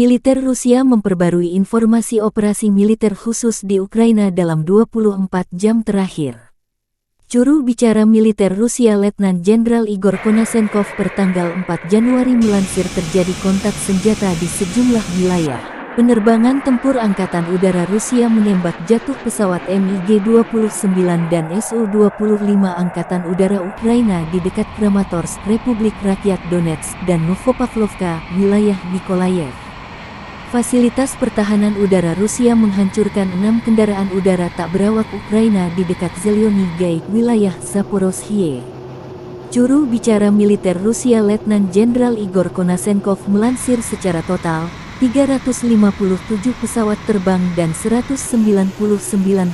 Militer Rusia memperbarui informasi operasi militer khusus di Ukraina dalam 24 jam terakhir. Juru bicara militer Rusia Letnan Jenderal Igor Konasenkov pertanggal 4 Januari melansir terjadi kontak senjata di sejumlah wilayah. Penerbangan tempur Angkatan Udara Rusia menembak jatuh pesawat MiG-29 dan Su-25 Angkatan Udara Ukraina di dekat Kramatorsk, Republik Rakyat Donetsk dan Novopavlovka, wilayah Nikolayev. Fasilitas pertahanan udara Rusia menghancurkan 6 kendaraan udara tak berawak Ukraina di dekat Zelyony Gate, wilayah Zaporozhye. Juru bicara militer Rusia Letnan Jenderal Igor Konasenkov melansir secara total, 357 pesawat terbang dan 199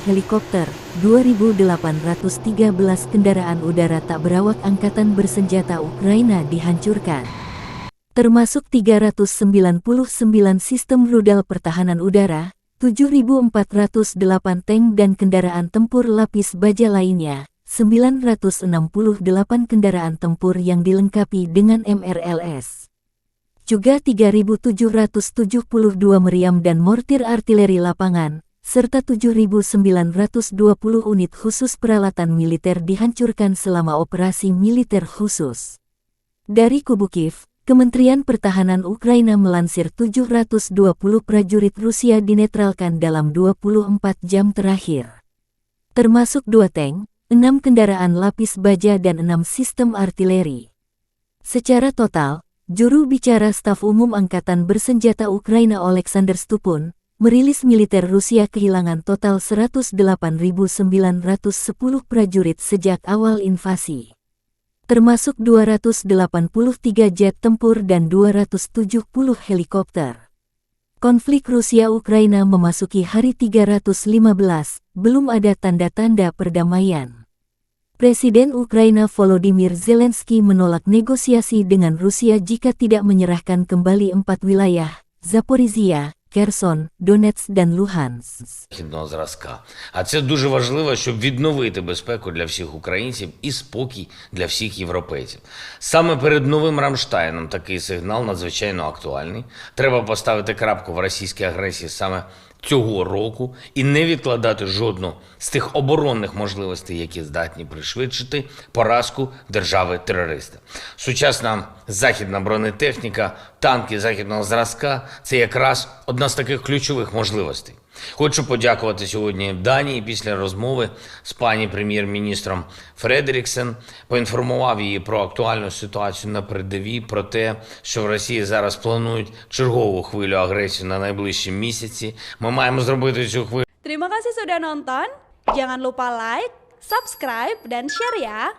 helikopter, 2.813 kendaraan udara tak berawak angkatan bersenjata Ukraina dihancurkan. Termasuk 399 sistem rudal pertahanan udara, 7.408 tank dan kendaraan tempur lapis baja lainnya, 968 kendaraan tempur yang dilengkapi dengan MRLS. Juga 3.772 meriam dan mortir artileri lapangan, serta 7.920 unit khusus peralatan militer dihancurkan selama operasi militer khusus. Dari kubu Kiev, Kementerian Pertahanan Ukraina melansir 720 prajurit Rusia dinetralkan dalam 24 jam terakhir. Termasuk 2 tank, 6 kendaraan lapis baja dan 6 sistem artileri. Secara total, juru bicara Staf Umum Angkatan Bersenjata Ukraina Oleksandr Stupun, merilis militer Rusia kehilangan total 108.910 prajurit sejak awal invasi. Termasuk 283 jet tempur dan 270 helikopter. Konflik Rusia-Ukraina memasuki hari 315, belum ada tanda-tanda perdamaian. Presiden Ukraina Volodymyr Zelensky menolak negosiasi dengan Rusia jika tidak menyerahkan kembali 4 wilayah, Zaporizhia, Kherson, Donetsk dan Luhansk. А це дуже важливо, щоб відновити безпеку для всіх українців і спокій для всіх європейців. Саме перед новим Рамштайном такий сигнал надзвичайно актуальний. Треба поставити крапку в російській агресії саме цього року і не відкладати жодну з тих оборонних можливостей, які здатні пришвидшити поразку держави-терориста. Сучасна західна бронетехніка, танки західного зразка – це якраз одна з таких ключових можливостей. Хочу подякувати сьогодні Данії після розмови з пані прем'єр-міністром Фредеріксен. Поінформував її про актуальну ситуацію на передовій, про те, що в Росії зараз планують чергову хвилю агресії на найближчі місяці. Ми маємо зробити цю хвилю. Terima kasih sudah nonton. Jangan lupa like, subscribe, dan share ya.